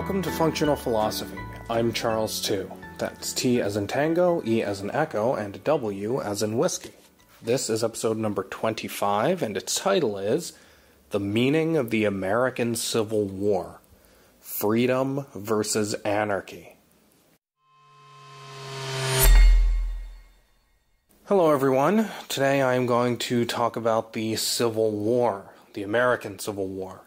Welcome to Functional Philosophy. I'm Charles Tew. That's T as in tango, E as in echo, and W as in whiskey. This is episode number 25, and its title is The Meaning of the American Civil War: Freedom versus Anarchy. Hello everyone. Today I'm going to talk about the Civil War, the American Civil War.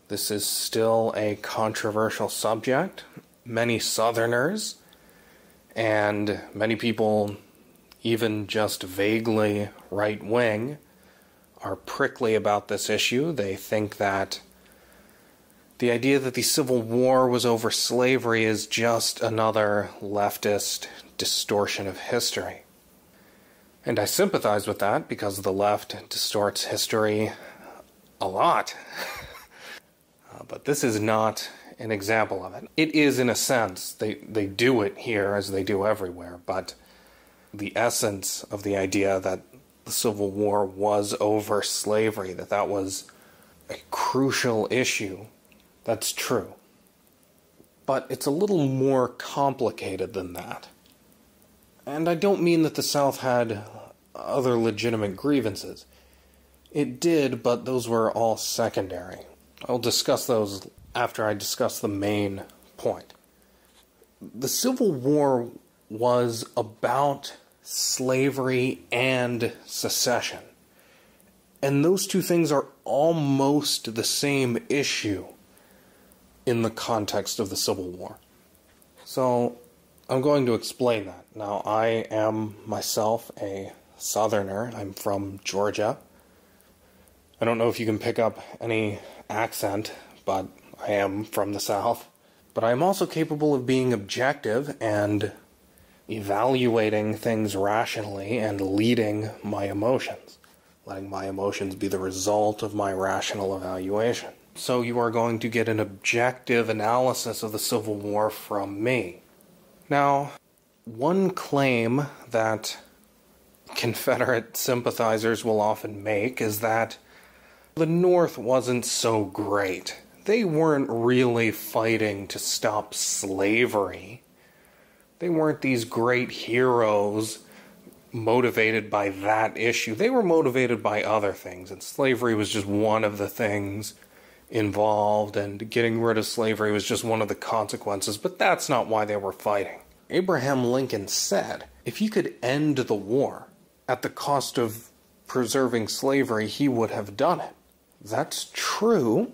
This is still a controversial subject. Many Southerners, and many people even just vaguely right-wing, are prickly about this issue. They think that the idea that the Civil War was over slavery is just another leftist distortion of history. And I sympathize with that because the left distorts history a lot. But this is not an example of it. It is in a sense. They do it here as they do everywhere, but the essence of the idea that the Civil War was over slavery, that was a crucial issue, that's true. But it's a little more complicated than that. And I don't mean that the South had other legitimate grievances. It did, but those were all secondary. I'll discuss those after I discuss the main point. The Civil War was about slavery and secession. And those two things are almost the same issue in the context of the Civil War. So, I'm going to explain that. Now, I am myself a Southerner. I'm from Georgia. I don't know if you can pick up any accent, but I am from the South. But I'm also capable of being objective and evaluating things rationally and leading my emotions, letting my emotions be the result of my rational evaluation. So you are going to get an objective analysis of the Civil War from me. Now, one claim that Confederate sympathizers will often make is that the North wasn't so great. They weren't really fighting to stop slavery. They weren't these great heroes motivated by that issue. They were motivated by other things, and slavery was just one of the things involved, and getting rid of slavery was just one of the consequences, but that's not why they were fighting. Abraham Lincoln said, if he could end the war at the cost of preserving slavery, he would have done it. That's true,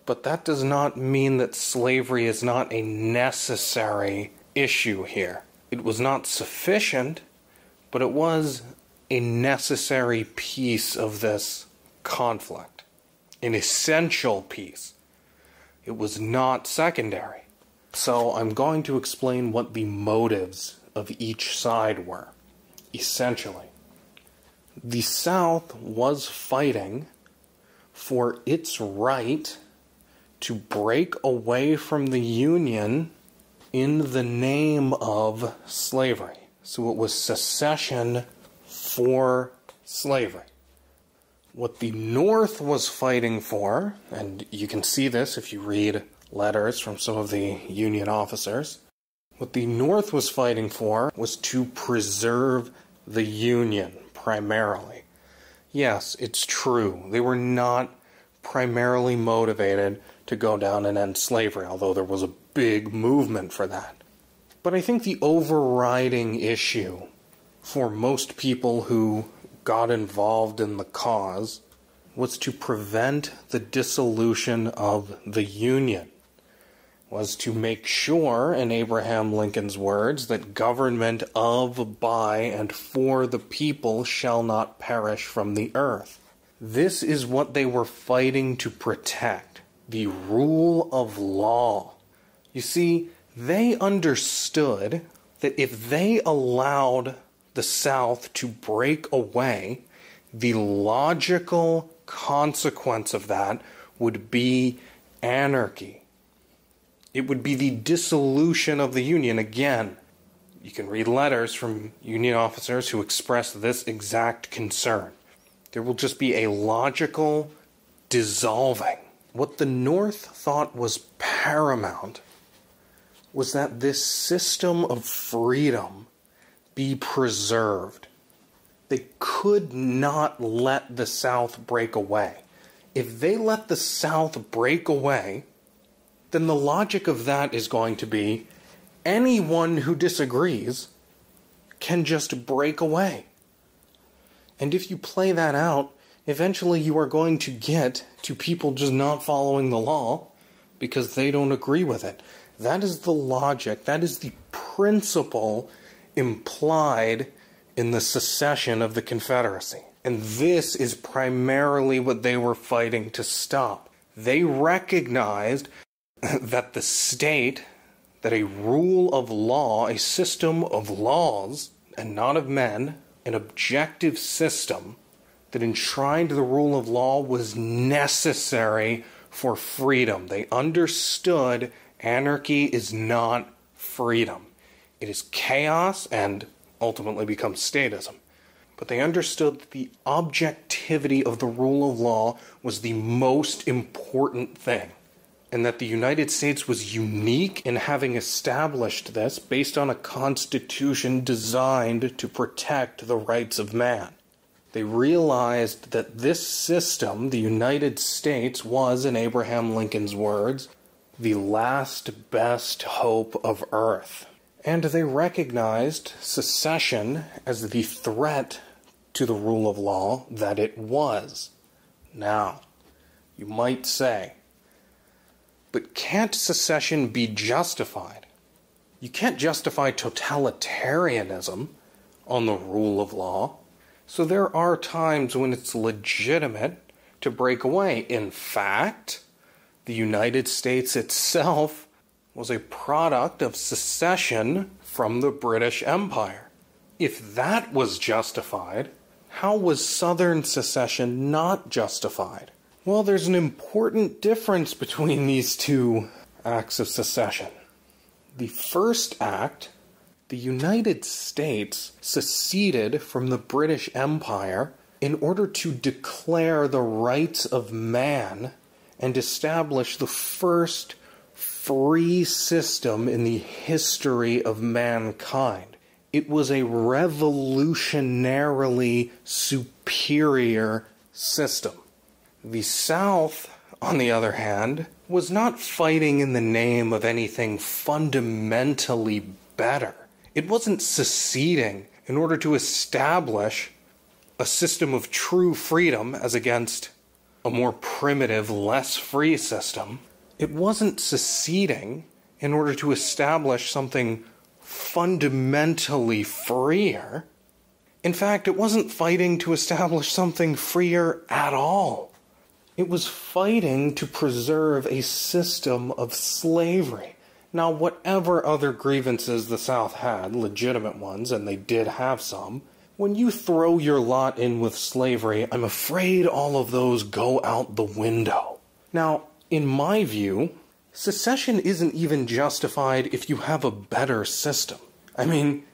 but that does not mean that slavery is not a necessary issue here. It was not sufficient, but it was a necessary piece of this conflict. An essential piece. It was not secondary. So I'm going to explain what the motives of each side were, essentially. The South was fighting for its right to break away from the Union in the name of slavery. So it was secession for slavery. What the North was fighting for, and you can see this if you read letters from some of the Union officers, what the North was fighting for was to preserve the Union, primarily. Yes, it's true. They were not primarily motivated to go down and end slavery, although there was a big movement for that. But I think the overriding issue for most people who got involved in the cause was to prevent the dissolution of the Union, was to make sure, in Abraham Lincoln's words, that government of, by, and for the people shall not perish from the earth. This is what they were fighting to protect, the rule of law. You see, they understood that if they allowed the South to break away, the logical consequence of that would be anarchy. It would be the dissolution of the Union. Again, you can read letters from Union officers who express this exact concern. There will just be a logical dissolving. What the North thought was paramount was that this system of freedom be preserved. They could not let the South break away. If they let the South break away, then the logic of that is going to be anyone who disagrees can just break away. And if you play that out, eventually you are going to get to people just not following the law because they don't agree with it. That is the logic, that is the principle implied in the secession of the Confederacy. And this is primarily what they were fighting to stop. They recognized that the state, that a rule of law, a system of laws, and not of men, an objective system that enshrined the rule of law was necessary for freedom. They understood anarchy is not freedom. It is chaos and ultimately becomes statism. But they understood that the objectivity of the rule of law was the most important thing, and that the United States was unique in having established this based on a constitution designed to protect the rights of man. They realized that this system, the United States, was, in Abraham Lincoln's words, the last best hope of Earth. And they recognized secession as the threat to the rule of law that it was. Now, you might say, but can't secession be justified? You can't justify totalitarianism on the rule of law. So there are times when it's legitimate to break away. In fact, the United States itself was a product of secession from the British Empire. If that was justified, how was Southern secession not justified? Well, there's an important difference between these two acts of secession. The first act, the United States seceded from the British Empire in order to declare the rights of man and establish the first free system in the history of mankind. It was a revolutionarily superior system. The South, on the other hand, was not fighting in the name of anything fundamentally better. It wasn't seceding in order to establish a system of true freedom as against a more primitive, less free system. It wasn't seceding in order to establish something fundamentally freer. In fact, it wasn't fighting to establish something freer at all. It was fighting to preserve a system of slavery. Now, whatever other grievances the South had, legitimate ones, and they did have some, when you throw your lot in with slavery, I'm afraid all of those go out the window. Now, in my view, secession isn't even justified if you have a better system. I mean,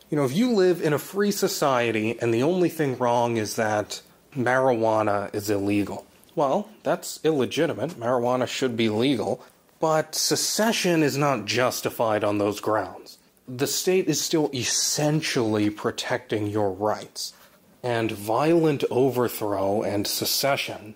if you live in a free society and the only thing wrong is that marijuana is illegal, well, that's illegitimate. Marijuana should be legal. But secession is not justified on those grounds. The state is still essentially protecting your rights. And violent overthrow and secession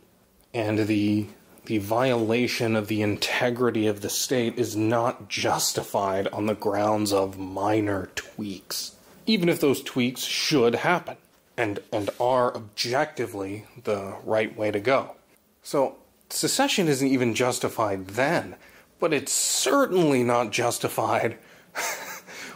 and the violation of the integrity of the state is not justified on the grounds of minor tweaks, even if those tweaks should happen and are objectively the right way to go. So secession isn't even justified then, but it's certainly not justified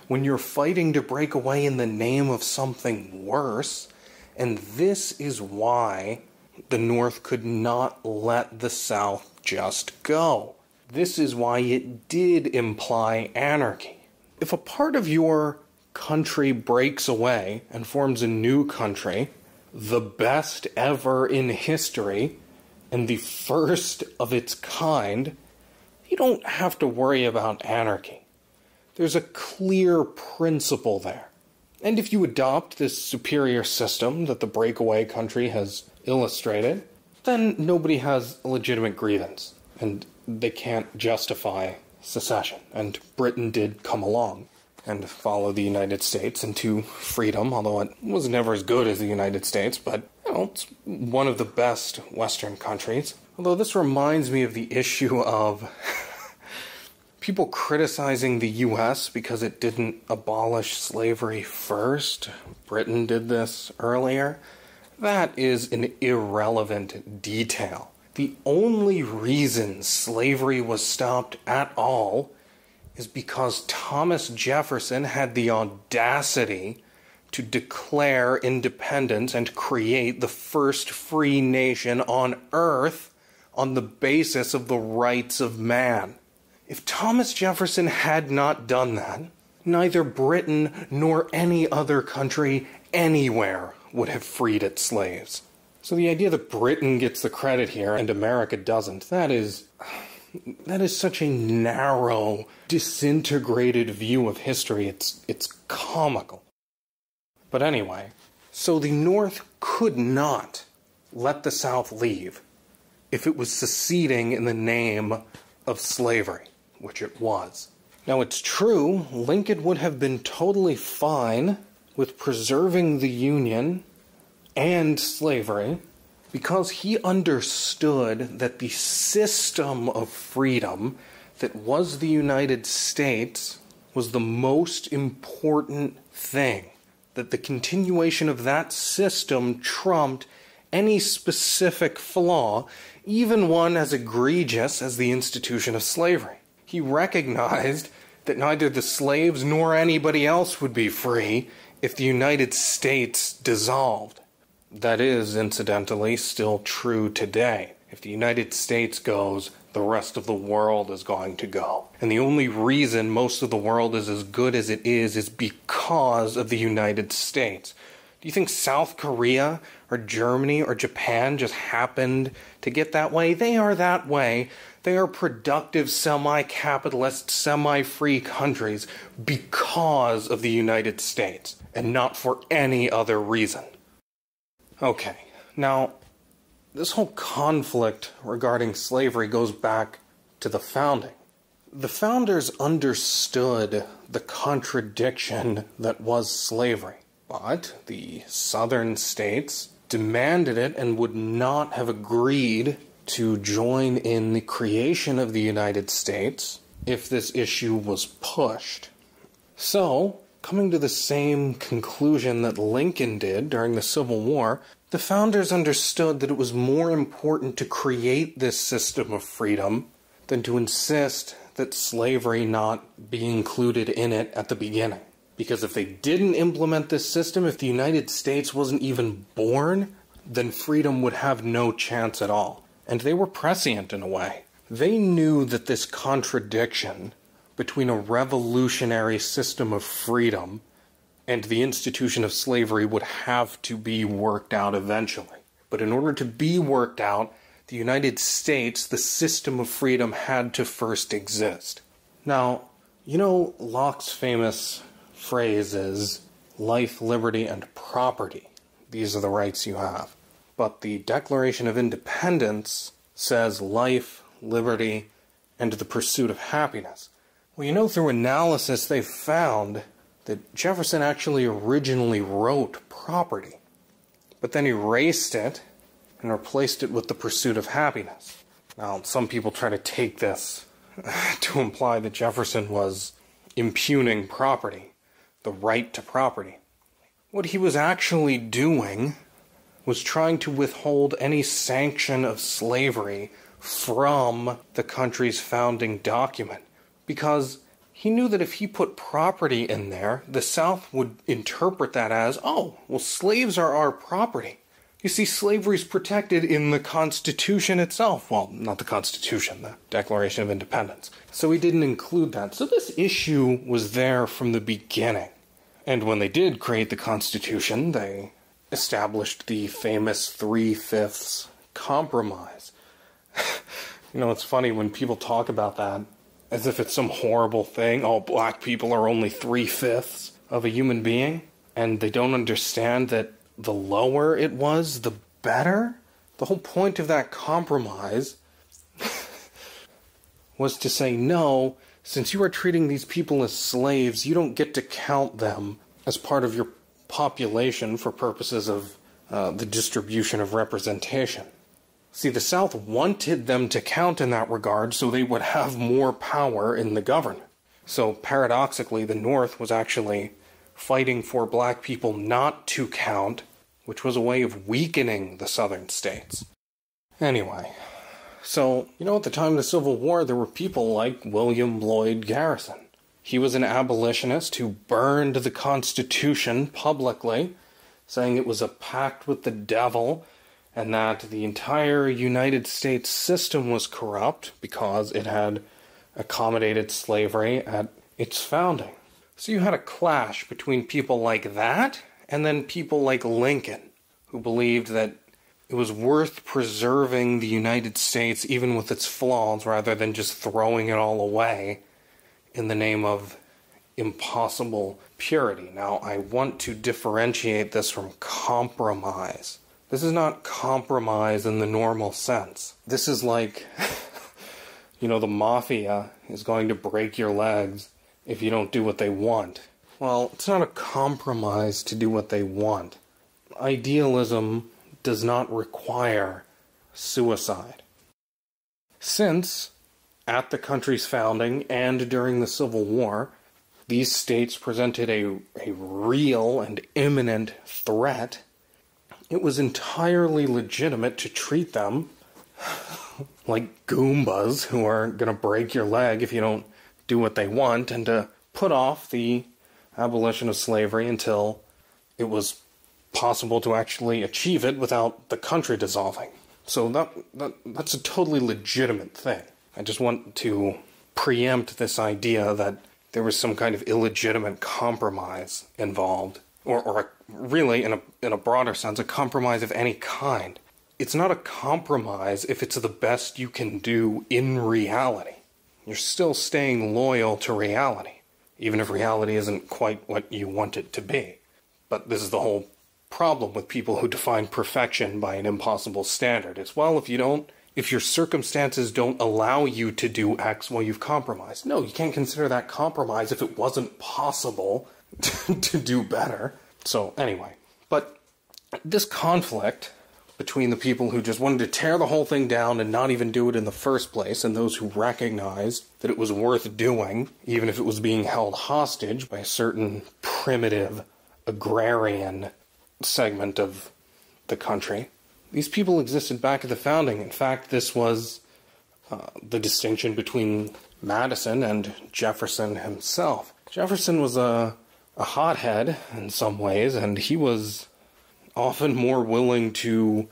when you're fighting to break away in the name of something worse. And this is why the North could not let the South just go. This is why it did imply anarchy. If a part of your country breaks away and forms a new country, the best ever in history, and the first of its kind, you don't have to worry about anarchy. There's a clear principle there. And if you adopt this superior system that the breakaway country has illustrated, then nobody has a legitimate grievance, and they can't justify secession, and Britain did come along and follow the United States into freedom, although it was never as good as the United States, but, it's one of the best Western countries. Although this reminds me of the issue of people criticizing the U.S. because it didn't abolish slavery first. Britain did this earlier. That is an irrelevant detail. The only reason slavery was stopped at all is because Thomas Jefferson had the audacity to declare independence and create the first free nation on earth on the basis of the rights of man. If Thomas Jefferson had not done that, neither Britain nor any other country anywhere would have freed its slaves. So the idea that Britain gets the credit here and America doesn't, that is such a narrow, disintegrated view of history, it's comical. But anyway, so the North could not let the South leave if it was seceding in the name of slavery, which it was. Now it's true, Lincoln would have been totally fine with preserving the Union and slavery because he understood that the system of freedom that was the United States was the most important thing, that the continuation of that system trumped any specific flaw, even one as egregious as the institution of slavery. He recognized that neither the slaves nor anybody else would be free if the United States dissolved. That is, incidentally, still true today. If the United States goes, the rest of the world is going to go. And the only reason most of the world is as good as it is because of the United States. Do you think South Korea or Germany or Japan just happened to get that way? They are that way. They are productive, semi-capitalist, semi-free countries because of the United States, and not for any other reason. Okay, now, this whole conflict regarding slavery goes back to the founding. The founders understood the contradiction that was slavery, but the southern states demanded it and would not have agreed to join in the creation of the United States if this issue was pushed. So, coming to the same conclusion that Lincoln did during the Civil War, the founders understood that it was more important to create this system of freedom than to insist that slavery not be included in it at the beginning. Because if they didn't implement this system, if the United States wasn't even born, then freedom would have no chance at all. And they were prescient in a way. They knew that this contradiction between a revolutionary system of freedom and the institution of slavery would have to be worked out eventually. But in order to be worked out, the United States, the system of freedom, had to first exist. Now, you know Locke's famous phrase is, life, liberty, and property. These are the rights you have. But the Declaration of Independence says life, liberty, and the pursuit of happiness. Well, you know, through analysis, they found that Jefferson actually originally wrote property, but then erased it and replaced it with the pursuit of happiness. Now, some people try to take this to imply that Jefferson was impugning property, the right to property. What he was actually doing was trying to withhold any sanction of slavery from the country's founding document, because he knew that if he put property in there, the South would interpret that as, oh, well, slaves are our property. You see, slavery is protected in the Constitution itself. Well, not the Constitution, the Declaration of Independence. So he didn't include that. So this issue was there from the beginning. And when they did create the Constitution, they established the famous 3/5 compromise. You know, it's funny when people talk about that as if it's some horrible thing. Oh, black people are only 3/5 of a human being. And they don't understand that the lower it was, the better. The whole point of that compromise was to say, no, since you are treating these people as slaves, you don't get to count them as part of your population for purposes of the distribution of representation. See, the South wanted them to count in that regard so they would have more power in the government. So paradoxically, the North was actually fighting for black people not to count, which was a way of weakening the Southern states. Anyway, so, at the time of the Civil War, there were people like William Lloyd Garrison. He was an abolitionist who burned the Constitution publicly, saying it was a pact with the devil, and that the entire United States system was corrupt because it had accommodated slavery at its founding. So you had a clash between people like that, and then people like Lincoln, who believed that it was worth preserving the United States even with its flaws rather than just throwing it all away in the name of impossible purity. Now, I want to differentiate this from compromise. This is not compromise in the normal sense. This is like, the mafia is going to break your legs if you don't do what they want. Well, it's not a compromise to do what they want. Idealism does not require suicide. Since, at the country's founding and during the Civil War, these states presented a real and imminent threat, it was entirely legitimate to treat them like Goombas who are going to break your leg if you don't do what they want, and to put off the abolition of slavery until it was possible to actually achieve it without the country dissolving. So that's a totally legitimate thing. I just want to preempt this idea that there was some kind of illegitimate compromise involved, or really, in a broader sense, a compromise of any kind. It's not a compromise if it's the best you can do in reality. You're still staying loyal to reality, even if reality isn't quite what you want it to be. But this is the whole problem with people who define perfection by an impossible standard. It's, well, if your circumstances don't allow you to do X, well, you've compromised. No, you can't consider that compromise if it wasn't possible to do better. So anyway, but this conflict between the people who just wanted to tear the whole thing down and not even do it in the first place, and those who recognized that it was worth doing, even if it was being held hostage by a certain primitive, agrarian segment of the country. These people existed back at the founding. In fact, this was the distinction between Madison and Jefferson himself. Jefferson was a hothead in some ways, and he was often more willing to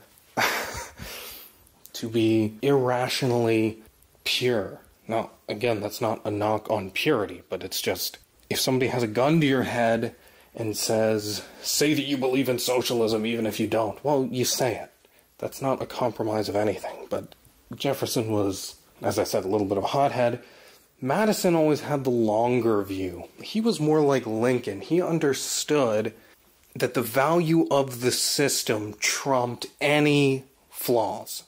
be irrationally pure. Now, again, that's not a knock on purity, but it's just, if somebody has a gun to your head and says, say that you believe in socialism even if you don't, well, you say it. That's not a compromise of anything. But Jefferson was, as I said, a little bit of a hothead. Madison always had the longer view. He was more like Lincoln. He understood that the value of the system trumped any flaws.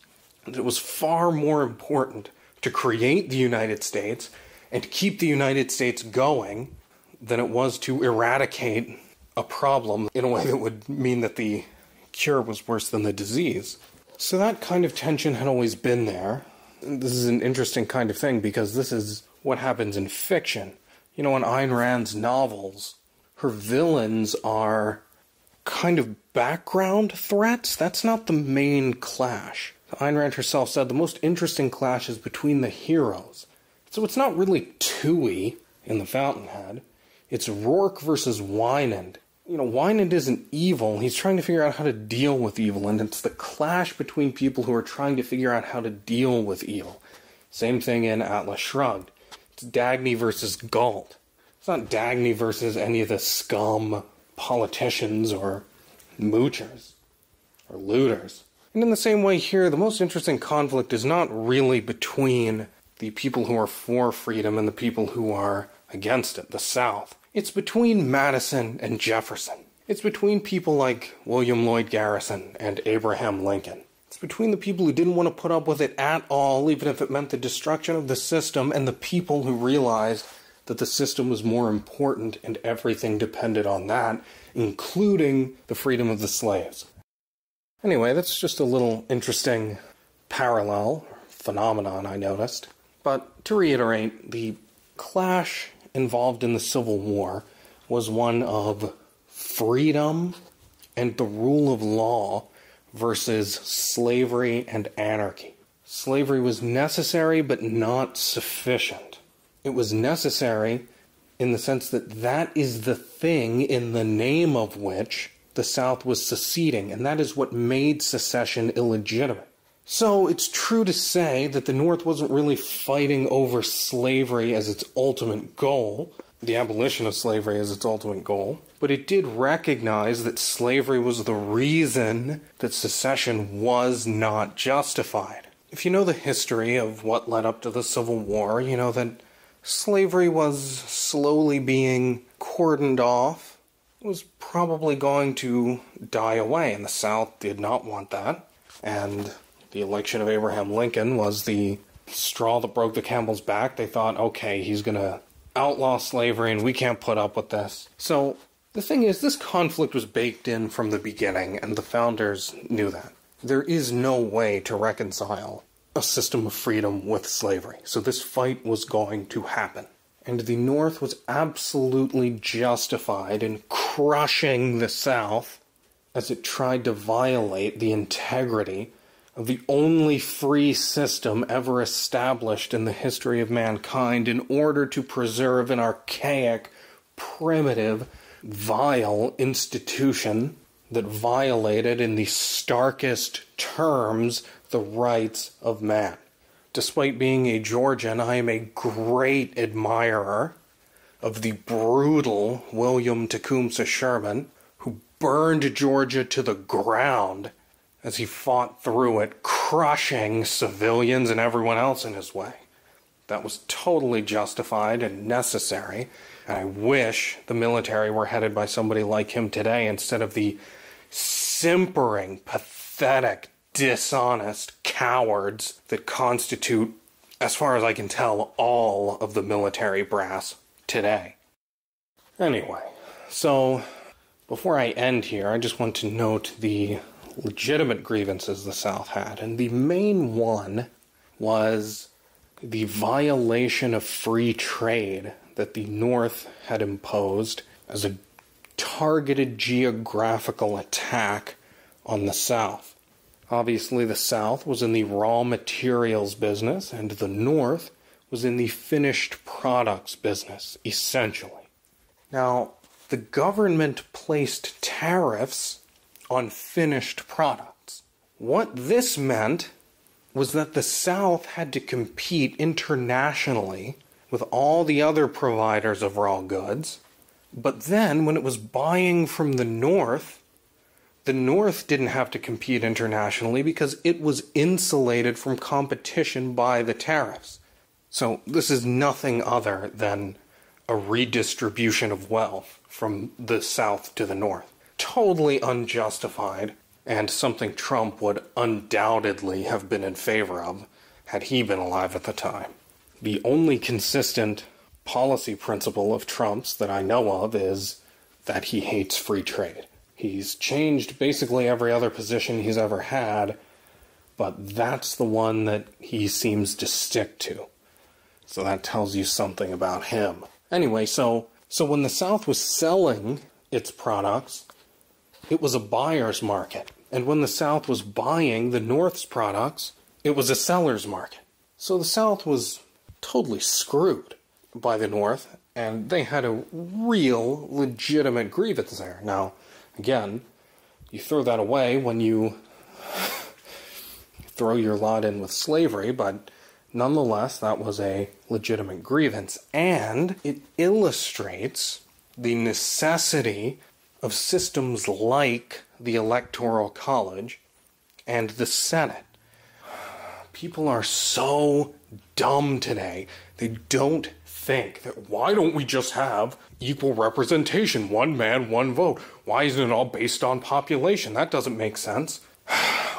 It was far more important to create the United States and keep the United States going than it was to eradicate a problem in a way that would mean that the cure was worse than the disease. So that kind of tension had always been there. This is an interesting kind of thing because this is what happens in fiction. In Ayn Rand's novels, her villains are kind of background threats. That's not the main clash. Ayn Rand herself said the most interesting clash is between the heroes. So it's not really Toohey in The Fountainhead. It's Rourke versus Wynand. Wynand isn't evil. He's trying to figure out how to deal with evil, and it's the clash between people who are trying to figure out how to deal with evil. Same thing in Atlas Shrugged. It's Dagny versus Galt. It's not Dagny versus any of the scum politicians or moochers or looters. And in the same way here, the most interesting conflict is not really between the people who are for freedom and the people who are against it, the South. It's between Madison and Jefferson. It's between people like William Lloyd Garrison and Abraham Lincoln. It's between the people who didn't want to put up with it at all, even if it meant the destruction of the system, and the people who realized that the system was more important and everything depended on that, including the freedom of the slaves. Anyway, that's just a little interesting parallel, phenomenon I noticed. But to reiterate, the clash involved in the Civil War was one of freedom and the rule of law versus slavery and anarchy. Slavery was necessary but not sufficient. It was necessary in the sense that that is the thing in the name of which the South was seceding, and that is what made secession illegitimate. So it's true to say that the North wasn't really fighting over slavery as its ultimate goal, the abolition of slavery as its ultimate goal, but it did recognize that slavery was the reason that secession was not justified. If you know the history of what led up to the Civil War, you know that slavery was slowly being cordoned off. It was probably going to die away, and the South did not want that. And the election of Abraham Lincoln was the straw that broke the camel's back. They thought, okay, he's going to outlaw slavery, and we can't put up with this. So the thing is, this conflict was baked in from the beginning, and the founders knew that. There is no way to reconcile a system of freedom with slavery. So this fight was going to happen. And the North was absolutely justified in crushing the South as it tried to violate the integrity of the only free system ever established in the history of mankind in order to preserve an archaic, primitive, vile institution that violated in the starkest terms the rights of man. Despite being a Georgian, I am a great admirer of the brutal William Tecumseh Sherman, who burned Georgia to the ground as he fought through it, crushing civilians and everyone else in his way. That was totally justified and necessary, and I wish the military were headed by somebody like him today instead of the simpering, pathetic, dishonest cowards that constitute, as far as I can tell, all of the military brass today. Anyway, so before I end here, I just want to note the legitimate grievances the South had, and the main one was the violation of free trade that the North had imposed as a targeted geographical attack on the South. Obviously, the South was in the raw materials business, and the North was in the finished products business, essentially. Now, the government placed tariffs on finished products. What this meant was that the South had to compete internationally with all the other providers of raw goods, but then when it was buying from the North didn't have to compete internationally because it was insulated from competition by the tariffs. So this is nothing other than a redistribution of wealth from the South to the North. Totally unjustified, and something Trump would undoubtedly have been in favor of had he been alive at the time. The only consistent policy principle of Trump's that I know of is that he hates free trade. He's changed basically every other position he's ever had, but that's the one that he seems to stick to. So that tells you something about him. Anyway, so when the South was selling its products, it was a buyer's market. And when the South was buying the North's products, it was a seller's market. So the South was totally screwed by the North, and they had a real, legitimate grievance there. Now, again, you throw that away when you throw your lot in with slavery, but nonetheless, that was a legitimate grievance. And it illustrates the necessity of systems like the Electoral College and the Senate. People are so dumb today. They don't think that, why don't we just have equal representation, one man, one vote? Why isn't it all based on population? That doesn't make sense.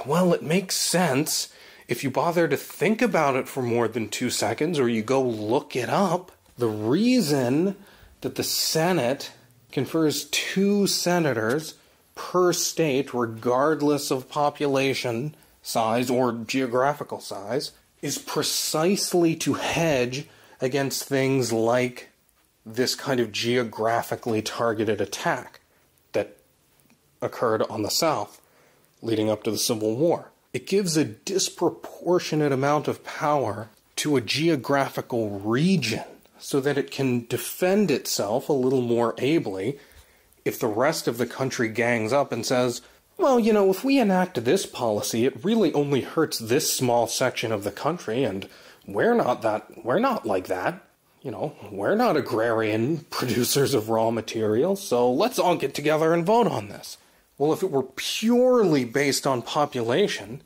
Well, it makes sense if you bother to think about it for more than 2 seconds or you go look it up. The reason that the Senate confers 2 senators per state, regardless of population size or geographical size, is precisely to hedge against things like this kind of geographically targeted attack that occurred on the South leading up to the Civil War. It gives a disproportionate amount of power to a geographical region so that it can defend itself a little more ably if the rest of the country gangs up and says, well, you know, if we enact this policy, it really only hurts this small section of the country, and we're not like that. You know, we're not agrarian producers of raw materials, so let's all get together and vote on this. Well, if it were purely based on population,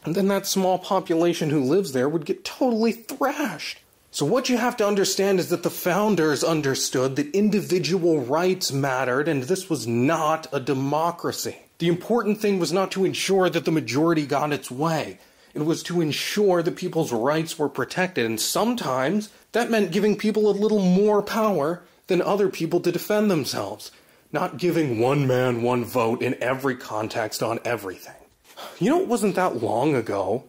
then that small population who lives there would get totally thrashed. So what you have to understand is that the founders understood that individual rights mattered, and this was not a democracy. The important thing was not to ensure that the majority got its way. It was to ensure that people's rights were protected, and sometimes that meant giving people a little more power than other people to defend themselves, not giving one man, one vote in every context on everything. You know, it wasn't that long ago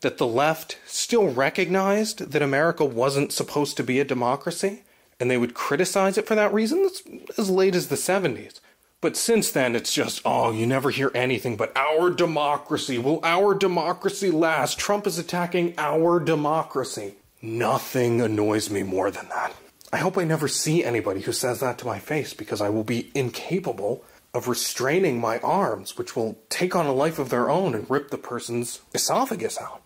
that the left still recognized that America wasn't supposed to be a democracy, and they would criticize it for that reason. That's as late as the 70s. But since then, it's just, oh, you never hear anything but our democracy. Will our democracy last? Trump is attacking our democracy. Nothing annoys me more than that. I hope I never see anybody who says that to my face, because I will be incapable of restraining my arms, which will take on a life of their own and rip the person's esophagus out.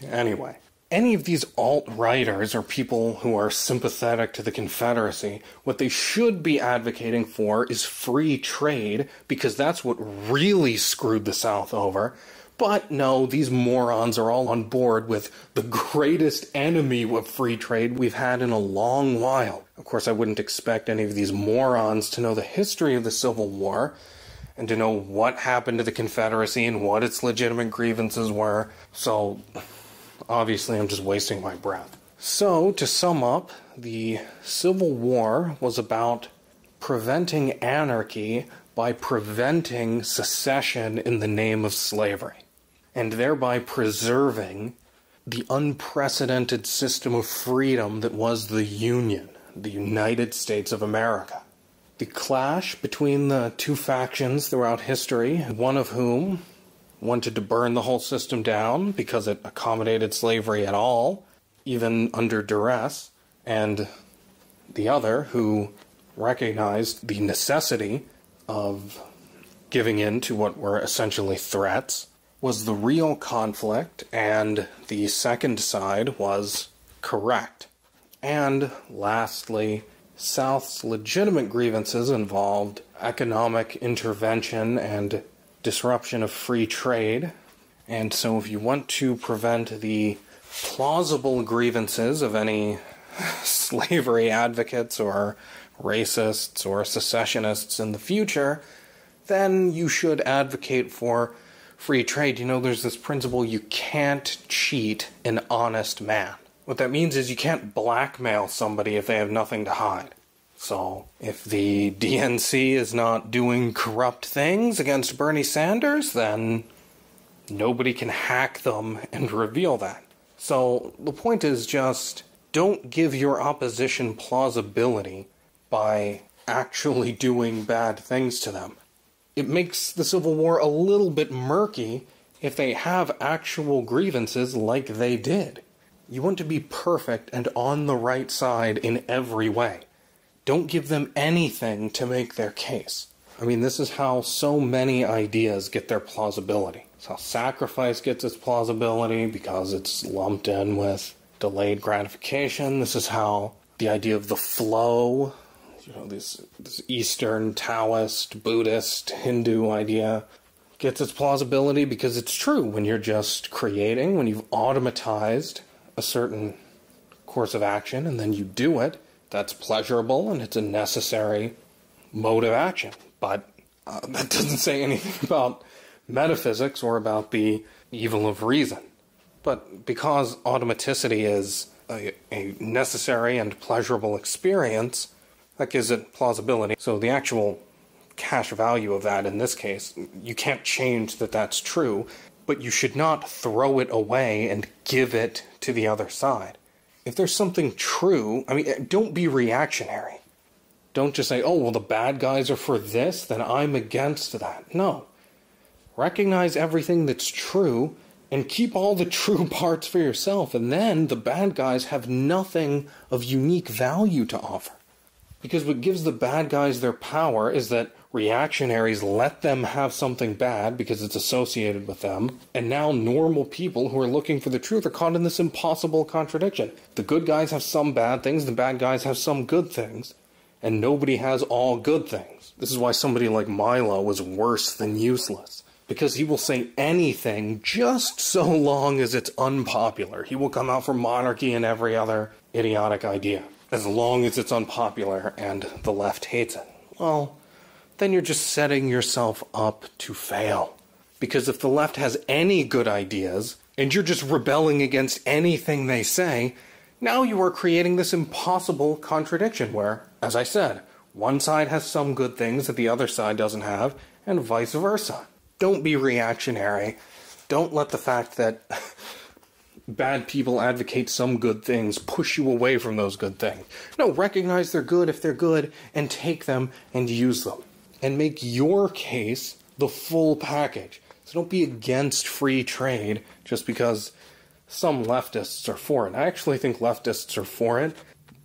Anyway, any of these alt-righters or people who are sympathetic to the Confederacy, what they should be advocating for is free trade, because that's what really screwed the South over. But no, these morons are all on board with the greatest enemy of free trade we've had in a long while. Of course, I wouldn't expect any of these morons to know the history of the Civil War, and to know what happened to the Confederacy and what its legitimate grievances were. So, obviously, I'm just wasting my breath. So, to sum up, the Civil War was about preventing anarchy by preventing secession in the name of slavery, and thereby preserving the unprecedented system of freedom that was the Union, the United States of America. The clash between the 2 factions throughout history, one of whom wanted to burn the whole system down because it accommodated slavery at all, even under duress, and the other who recognized the necessity of giving in to what were essentially threats, was the real conflict, and the second side was correct. And lastly, South's legitimate grievances involved economic intervention and disruption of free trade. And so if you want to prevent the plausible grievances of any slavery advocates or racists or secessionists in the future, then you should advocate for free trade. You know, there's this principle: you can't cheat an honest man. What that means is you can't blackmail somebody if they have nothing to hide. So, if the DNC is not doing corrupt things against Bernie Sanders, then nobody can hack them and reveal that. So, the point is just, don't give your opposition plausibility by actually doing bad things to them. It makes the Civil War a little bit murky if they have actual grievances like they did. You want to be perfect and on the right side in every way. Don't give them anything to make their case. I mean, this is how so many ideas get their plausibility. It's how sacrifice gets its plausibility, because it's lumped in with delayed gratification. This is how the idea of the flow, you know, this Eastern Taoist, Buddhist, Hindu idea, gets its plausibility, because it's true. When you're just creating, when you've automatized a certain course of action and then you do it, that's pleasurable and it's a necessary mode of action. But That doesn't say anything about metaphysics or about the evil of reason. But because automaticity is a necessary and pleasurable experience, that gives it plausibility. So the actual cash value of that in this case, you can't change that that's true, but you should not throw it away and give it to the other side. If there's something true, I mean, don't be reactionary. Don't just say, oh, well, the bad guys are for this, then I'm against that. No. Recognize everything that's true and keep all the true parts for yourself, and then the bad guys have nothing of unique value to offer. Because what gives the bad guys their power is that reactionaries let them have something bad because it's associated with them, and now normal people who are looking for the truth are caught in this impossible contradiction. The good guys have some bad things, the bad guys have some good things, and nobody has all good things. This is why somebody like Milo is worse than useless. Because he will say anything just so long as it's unpopular. He will come out for monarchy and every other idiotic idea, as long as it's unpopular and the left hates it. Well, then you're just setting yourself up to fail. Because if the left has any good ideas, and you're just rebelling against anything they say, now you are creating this impossible contradiction where, as I said, one side has some good things that the other side doesn't have, and vice versa. Don't be reactionary. Don't let the fact that bad people advocate some good things push you away from those good things. No, recognize they're good if they're good, and take them and use them. And make your case the full package. So don't be against free trade just because some leftists are for it. I actually think leftists are for it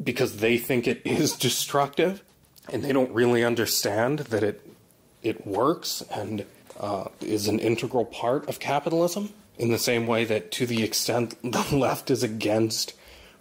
because they think it is destructive, and they don't really understand that it works and is an integral part of capitalism, in the same way that to the extent the left is against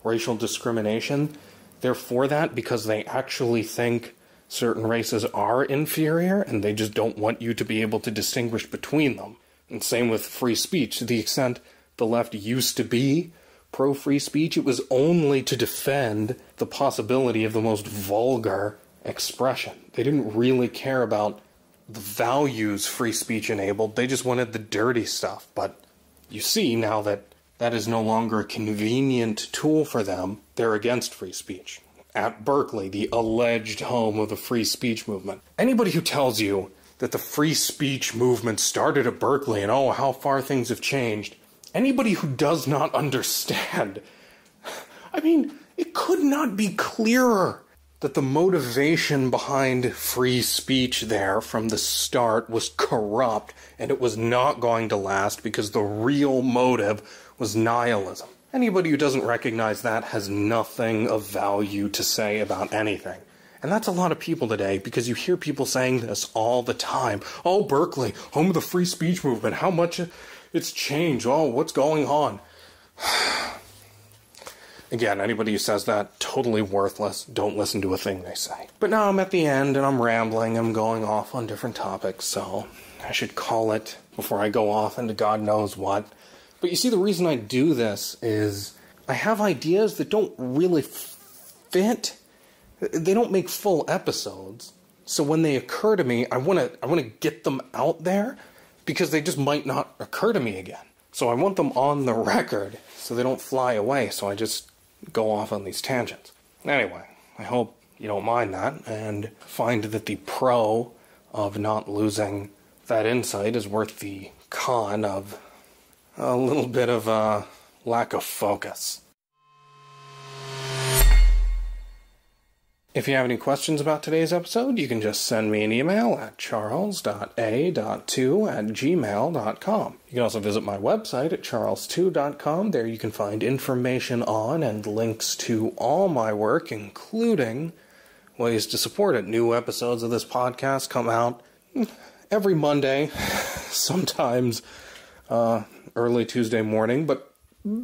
racial discrimination, they're for that because they actually think certain races are inferior and they just don't want you to be able to distinguish between them. And same with free speech. To the extent the left used to be pro-free speech, it was only to defend the possibility of the most vulgar expression. They didn't really care about the values free speech enabled. They just wanted the dirty stuff. But you see now that that is no longer a convenient tool for them. They're against free speech. At Berkeley, the alleged home of the free speech movement. Anybody who tells you that the free speech movement started at Berkeley and oh, how far things have changed, anybody who does not understand, I mean, it could not be clearer that the motivation behind free speech there from the start was corrupt, and it was not going to last because the real motive was nihilism. Anybody who doesn't recognize that has nothing of value to say about anything. And that's a lot of people today, because you hear people saying this all the time. Oh, Berkeley, home of the free speech movement, how much it's changed. Oh, what's going on? Again, anybody who says that, totally worthless. Don't listen to a thing they say. But now I'm at the end and I'm rambling. I'm going off on different topics, so I should call it before I go off into God knows what. But you see, the reason I do this is I have ideas that don't really fit. They don't make full episodes. So when they occur to me, I want to get them out there because they just might not occur to me again. So I want them on the record so they don't fly away. So I just go off on these tangents. Anyway, I hope you don't mind that and find that the pro of not losing that insight is worth the con of a little bit of a lack of focus. If you have any questions about today's episode, you can just send me an email at charles.a.2@gmail.com. You can also visit my website at charlestew.com. There you can find information on and links to all my work, including ways to support it. New episodes of this podcast come out every Monday, sometimes early Tuesday morning, but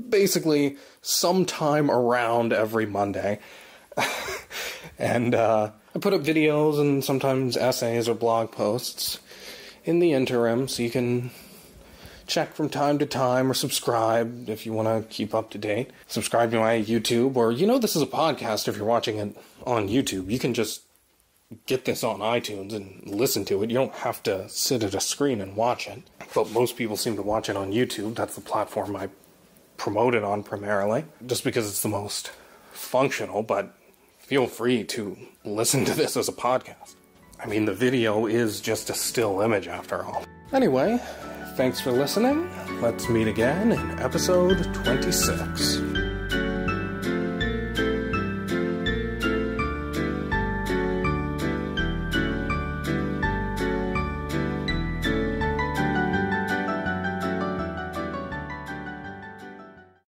basically sometime around every Monday. And I put up videos and sometimes essays or blog posts in the interim, so you can check from time to time or subscribe if you want to keep up to date. Subscribe to my YouTube, or this is a podcast if you're watching it on YouTube. You can just get this on iTunes and listen to it. You don't have to sit at a screen and watch it. But most people seem to watch it on YouTube. That's the platform I promote it on primarily, just because it's the most functional, but feel free to listen to this as a podcast. I mean, the video is just a still image after all. Anyway, thanks for listening. Let's meet again in episode 26.